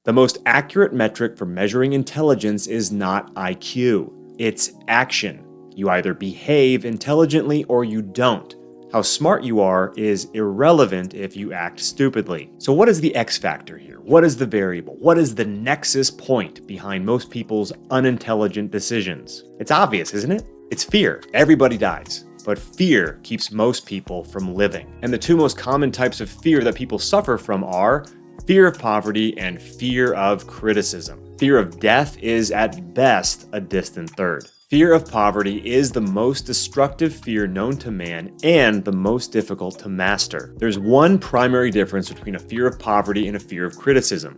The most accurate metric for measuring intelligence is not IQ, it's action. You either behave intelligently or you don't. How smart you are is irrelevant if you act stupidly. So what is the X factor here? What is the variable? What is the nexus point behind most people's unintelligent decisions? It's obvious, isn't it? It's fear. Everybody dies. But fear keeps most people from living. And the two most common types of fear that people suffer from are fear of poverty and fear of criticism. Fear of death is at best a distant third. Fear of poverty is the most destructive fear known to man and the most difficult to master. There's one primary difference between a fear of poverty and a fear of criticism: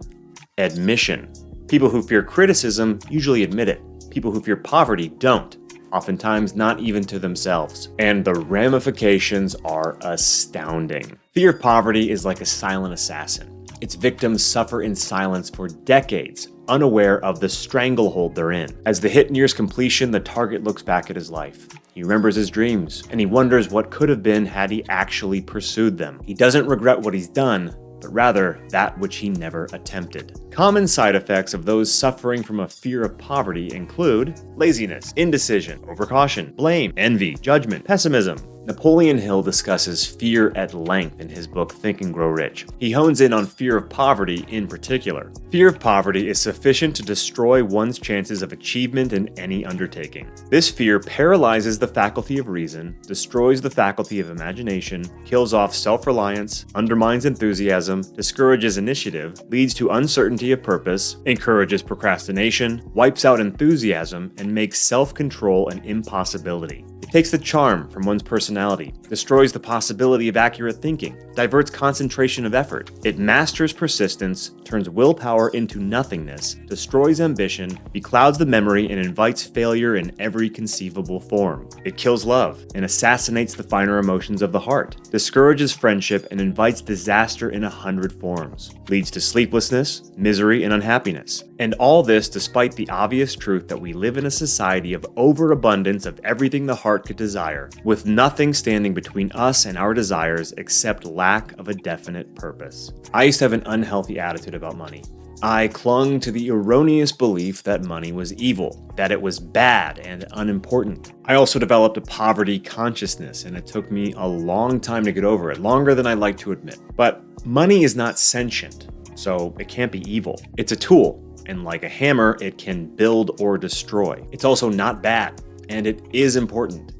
admission. People who fear criticism usually admit it. People who fear poverty don't, oftentimes not even to themselves. And the ramifications are astounding. Fear of poverty is like a silent assassin. Its victims suffer in silence for decades, unaware of the stranglehold they're in. As the hit nears completion, the target looks back at his life. He remembers his dreams, and he wonders what could have been had he actually pursued them. He doesn't regret what he's done, but rather that which he never attempted. Common side effects of those suffering from a fear of poverty include laziness, indecision, overcaution, blame, envy, judgment, pessimism. Napoleon Hill discusses fear at length in his book Think and Grow Rich. He hones in on fear of poverty in particular. Fear of poverty is sufficient to destroy one's chances of achievement in any undertaking. This fear paralyzes the faculty of reason, destroys the faculty of imagination, kills off self-reliance, undermines enthusiasm, discourages initiative, leads to uncertainty of purpose, encourages procrastination, wipes out enthusiasm, and makes self-control an impossibility. It takes the charm from one's personality, destroys the possibility of accurate thinking, diverts concentration of effort. It masters persistence, turns willpower into nothingness, destroys ambition, beclouds the memory, and invites failure in every conceivable form. It kills love and assassinates the finer emotions of the heart, discourages friendship, and invites disaster in 100 forms, leads to sleeplessness, misery, and unhappiness. And all this despite the obvious truth that we live in a society of overabundance of everything the heart could desire, with nothing standing between us and our desires except lack of a definite purpose. I used to have an unhealthy attitude about money. I clung to the erroneous belief that money was evil, that it was bad and unimportant. I also developed a poverty consciousness, and it took me a long time to get over it, longer than I'd like to admit. But money is not sentient, so it can't be evil. It's a tool, and like a hammer, it can build or destroy. It's also not bad, and it is important.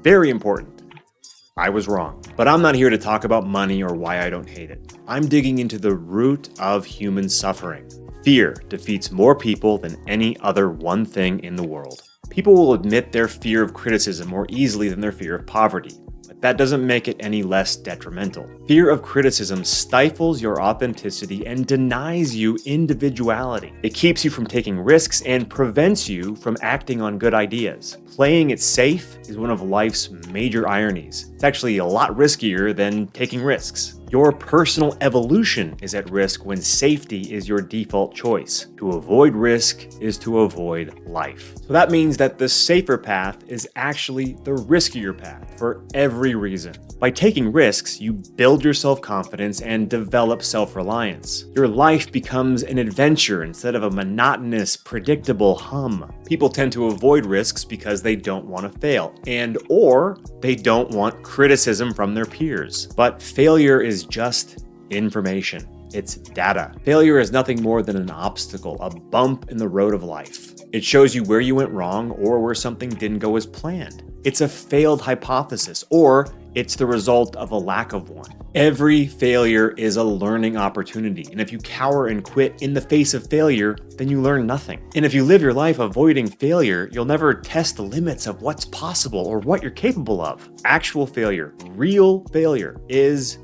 Very important. I was wrong. But I'm not here to talk about money or why I don't hate it. I'm digging into the root of human suffering. Fear defeats more people than any other one thing in the world. People will admit their fear of criticism more easily than their fear of poverty. But that doesn't make it any less detrimental. Fear of criticism stifles your authenticity and denies you individuality. It keeps you from taking risks and prevents you from acting on good ideas. Playing it safe is one of life's major ironies. It's actually a lot riskier than taking risks. Your personal evolution is at risk when safety is your default choice. To avoid risk is to avoid life. So that means that the safer path is actually the riskier path for every reason. By taking risks, you build your self-confidence and develop self-reliance. Your life becomes an adventure instead of a monotonous, predictable hum. People tend to avoid risks because they don't want to fail, or they don't want criticism from their peers. But failure is just information. It's data. Failure is nothing more than an obstacle, a bump in the road of life. It shows you where you went wrong or where something didn't go as planned. It's a failed hypothesis, or it's the result of a lack of one. Every failure is a learning opportunity, and if you cower and quit in the face of failure, then you learn nothing. And if you live your life avoiding failure, you'll never test the limits of what's possible or what you're capable of. Actual failure, real failure, is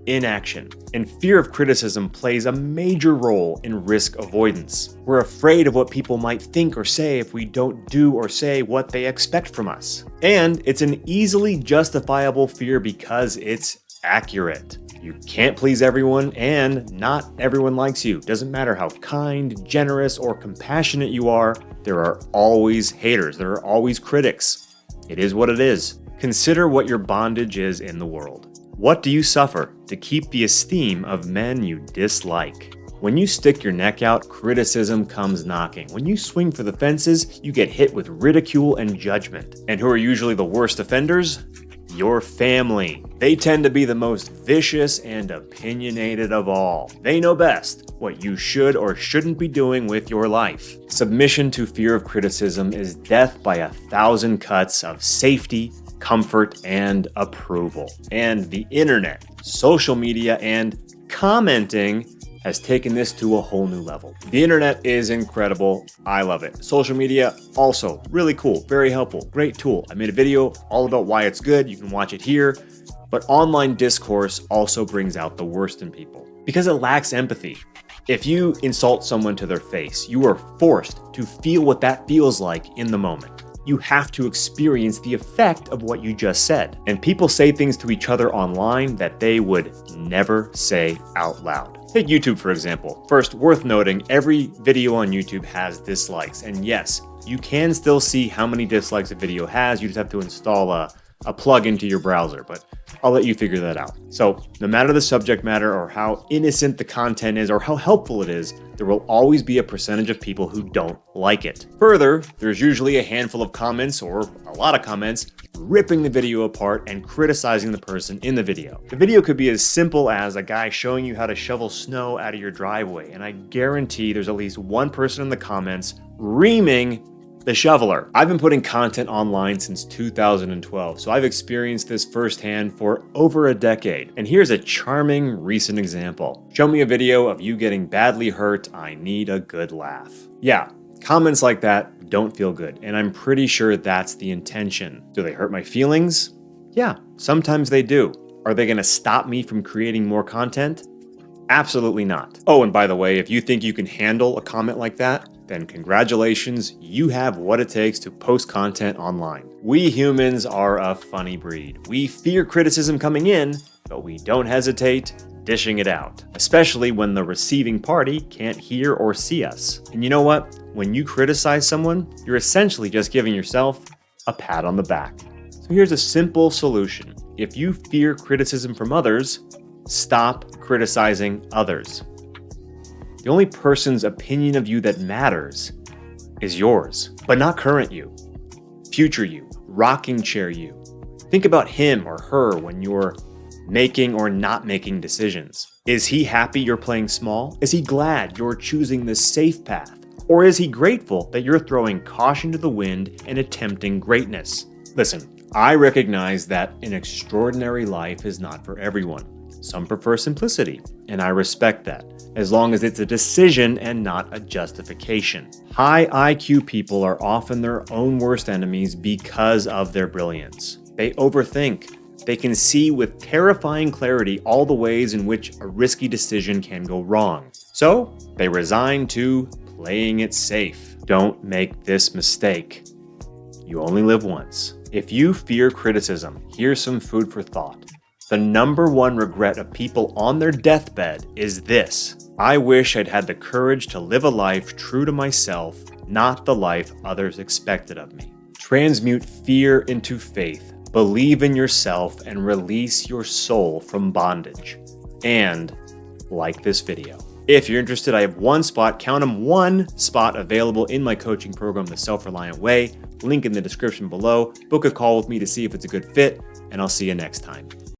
inaction. And fear of criticism plays a major role in risk avoidance. We're afraid of what people might think or say if we don't do or say what they expect from us. And it's an easily justifiable fear because it's accurate. You can't please everyone, and not everyone likes you. Doesn't matter how kind, generous, or compassionate you are, there are always haters. There are always critics. It is what it is. Consider what your bondage is in the world. What do you suffer to keep the esteem of men you dislike? When you stick your neck out, criticism comes knocking. When you swing for the fences, you get hit with ridicule and judgment. And who are usually the worst offenders? Your family. They tend to be the most vicious and opinionated of all. They know best what you should or shouldn't be doing with your life. Submission to fear of criticism is death by 1,000 cuts of safety, comfort, and approval. And the internet, social media, and commenting has taken this to a whole new level. The internet is incredible. I love it. Social media, also really cool, very helpful, great tool. I made a video all about why it's good. You can watch it here. But online discourse also brings out the worst in people because it lacks empathy. If you insult someone to their face, you are forced to feel what that feels like in the moment. You have to experience the effect of what you just said. And people say things to each other online that they would never say out loud. Take YouTube, for example. First, worth noting, every video on YouTube has dislikes. And yes, you can still see how many dislikes a video has. You just have to install a plug into your browser, but I'll let you figure that out. So no matter the subject matter or how innocent the content is or how helpful it is, there will always be a percentage of people who don't like it. Further, there's usually a handful of comments or a lot of comments ripping the video apart and criticizing the person in the video. The video could be as simple as a guy showing you how to shovel snow out of your driveway, and I guarantee there's at least one person in the comments reaming the shoveler. I've been putting content online since 2012, so I've experienced this firsthand for over a decade. And here's a charming recent example. Show me a video of you getting badly hurt. I need a good laugh. Yeah, comments like that don't feel good, and I'm pretty sure that's the intention. Do they hurt my feelings? Yeah, sometimes they do. Are they gonna stop me from creating more content? Absolutely not. Oh, and by the way, if you think you can handle a comment like that, then congratulations, you have what it takes to post content online. We humans are a funny breed. We fear criticism coming in, but we don't hesitate dishing it out, especially when the receiving party can't hear or see us. And you know what? When you criticize someone, you're essentially just giving yourself a pat on the back. So here's a simple solution. If you fear criticism from others, stop criticizing others. The only person's opinion of you that matters is yours, but not current you, future you, rocking chair you. Think about him or her when you're making or not making decisions. Is he happy you're playing small? Is he glad you're choosing the safe path? Or is he grateful that you're throwing caution to the wind and attempting greatness? Listen, I recognize that an extraordinary life is not for everyone. Some prefer simplicity, and I respect that, as long as it's a decision and not a justification. High IQ people are often their own worst enemies because of their brilliance. They overthink. They can see with terrifying clarity all the ways in which a risky decision can go wrong. So, they resign to playing it safe. Don't make this mistake. You only live once. If you fear criticism, here's some food for thought. The number one regret of people on their deathbed is this: I wish I'd had the courage to live a life true to myself, not the life others expected of me. Transmute fear into faith, believe in yourself, and release your soul from bondage. And like this video. If you're interested, I have one spot, count them, one spot available in my coaching program, The Self-Reliant Way. Link in the description below. Book a call with me to see if it's a good fit, and I'll see you next time.